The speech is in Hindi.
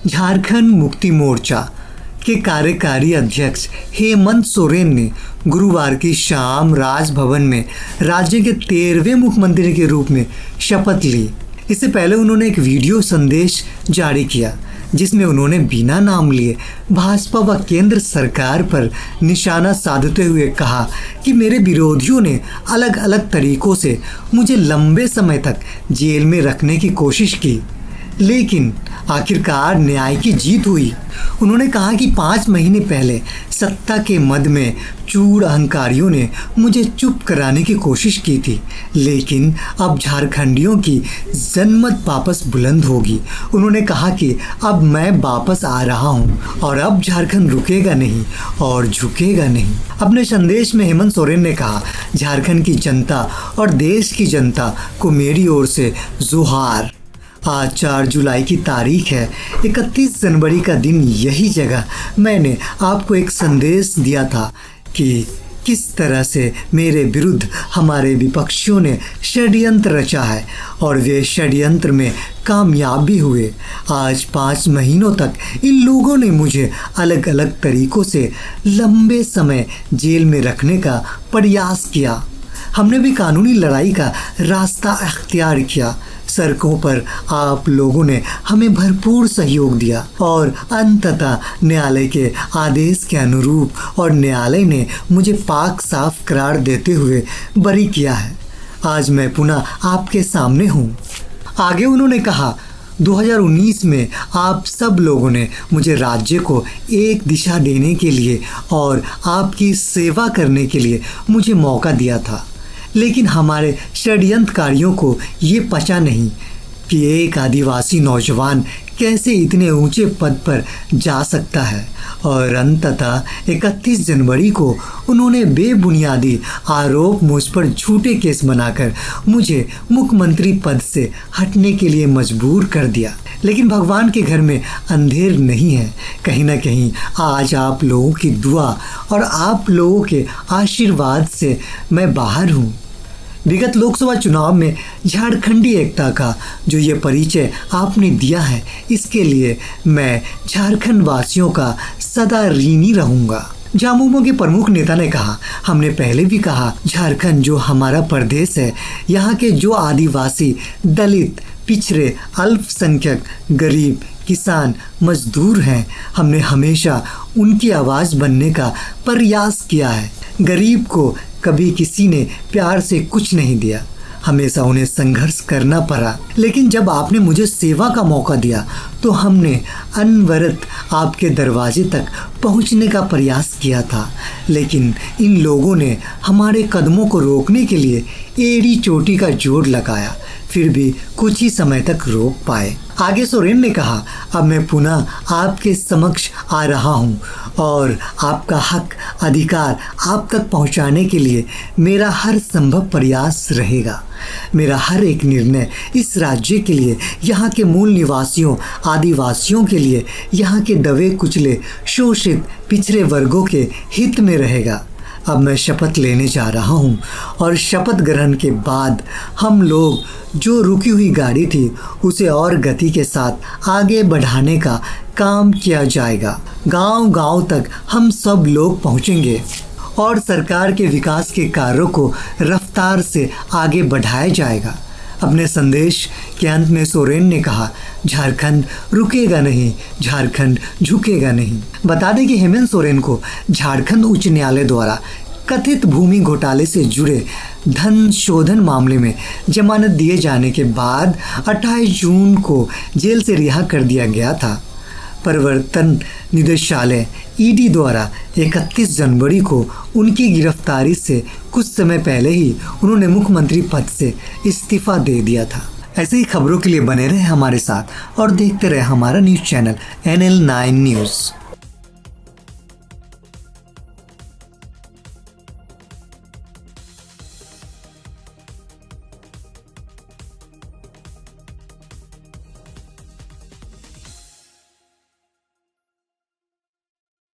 झारखंड मुक्ति मोर्चा के कार्यकारी अध्यक्ष हेमंत सोरेन ने गुरुवार की शाम राजभवन में राज्य के 13वें मुख्यमंत्री के रूप में शपथ ली। इससे पहले उन्होंने एक वीडियो संदेश जारी किया जिसमें उन्होंने बिना नाम लिए भाजपा व केंद्र सरकार पर निशाना साधते हुए कहा कि मेरे विरोधियों ने अलग अलग तरीकों से मुझे लंबे समय तक जेल में रखने की कोशिश की, लेकिन आखिरकार न्याय की जीत हुई। उन्होंने कहा कि 5 महीने पहले सत्ता के मद में चूड़ अहंकारियों ने मुझे चुप कराने की कोशिश की थी, लेकिन अब झारखंडियों की जनमत वापस बुलंद होगी। उन्होंने कहा कि अब मैं वापस आ रहा हूं और अब झारखंड रुकेगा नहीं और झुकेगा नहीं। अपने संदेश में हेमंत सोरेन ने कहा, झारखंड की जनता और देश की जनता को मेरी ओर से जोहार। आज 4 जुलाई की तारीख है। 31 जनवरी का दिन यही जगह मैंने आपको एक संदेश दिया था कि किस तरह से मेरे विरुद्ध हमारे विपक्षियों ने षड्यंत्र रचा है और वे षड्यंत्र में कामयाब भी हुए। आज 5 महीनों तक इन लोगों ने मुझे अलग अलग तरीकों से लंबे समय जेल में रखने का प्रयास किया। हमने भी कानूनी लड़ाई का रास्ता अख्तियार किया। सड़कों पर आप लोगों ने हमें भरपूर सहयोग दिया और अंततः न्यायालय के आदेश के अनुरूप और न्यायालय ने मुझे पाक साफ करार देते हुए बरी किया है। आज मैं पुनः आपके सामने हूँ। आगे उन्होंने कहा, 2019 में आप सब लोगों ने मुझे राज्य को एक दिशा देने के लिए और आपकी सेवा करने के लिए मुझे मौका दिया था, लेकिन हमारे षड्यंत्रकारियों को ये पता नहीं कि एक आदिवासी नौजवान कैसे इतने ऊंचे पद पर जा सकता है। और अंततः 31 जनवरी को उन्होंने बेबुनियादी आरोप मुझ पर झूठे केस बनाकर मुझे मुख्यमंत्री पद से हटने के लिए मजबूर कर दिया। लेकिन भगवान के घर में अंधेर नहीं है। कहीं ना कहीं आज आप लोगों की दुआ और आप लोगों के आशीर्वाद से मैं बाहर हूँ। विगत लोकसभा चुनाव में झारखंडी एकता का जो ये परिचय आपने दिया है, इसके लिए मैं झारखंड वासियों का सदा ऋणी रहूँगा। झामुमो के प्रमुख नेता ने कहा, हमने पहले भी कहा, झारखंड जो हमारा प्रदेश है, यहाँ के जो आदिवासी, दलित, पिछड़े, अल्पसंख्यक, गरीब, किसान, मजदूर हैं, हमने हमेशा उनकी आवाज़ बनने का प्रयास किया है। गरीब को कभी किसी ने प्यार से कुछ नहीं दिया, हमेशा उन्हें संघर्ष करना पड़ा। लेकिन जब आपने मुझे सेवा का मौका दिया तो हमने अनवरत आपके दरवाजे तक पहुंचने का प्रयास किया था, लेकिन इन लोगों ने हमारे कदमों को रोकने के लिए एड़ी चोटी का जोर लगाया, फिर भी कुछ ही समय तक रोक पाए। आगे सोरेन ने कहा, अब मैं पुनः आपके समक्ष आ रहा हूँ और आपका हक अधिकार आप तक पहुँचाने के लिए मेरा हर संभव प्रयास रहेगा। मेरा हर एक निर्णय इस राज्य के लिए, यहाँ के मूल निवासियों, आदिवासियों के लिए, यहाँ के दबे कुचले, शोषित, पिछड़े वर्गों के हित में रहेगा। अब मैं शपथ लेने जा रहा हूँ और शपथ ग्रहण के बाद हम लोग जो रुकी हुई गाड़ी थी उसे और गति के साथ आगे बढ़ाने का काम किया जाएगा। गांव-गांव तक हम सब लोग पहुँचेंगे और सरकार के विकास के कार्यों को रफ्तार से आगे बढ़ाया जाएगा। अपने संदेश के अंत में सोरेन ने कहा, झारखंड रुकेगा नहीं, झारखंड झुकेगा नहीं। बता दें कि हेमंत सोरेन को झारखंड उच्च न्यायालय द्वारा कथित भूमि घोटाले से जुड़े धन शोधन मामले में जमानत दिए जाने के बाद 28 जून को जेल से रिहा कर दिया गया था। प्रवर्तन निदेशालय ईडी द्वारा 31 जनवरी को उनकी गिरफ्तारी से कुछ समय पहले ही उन्होंने मुख्यमंत्री पद से इस्तीफा दे दिया था। ऐसे ही खबरों के लिए बने रहे हमारे साथ और देखते रहे हमारा न्यूज़ चैनल NL9 न्यूज़।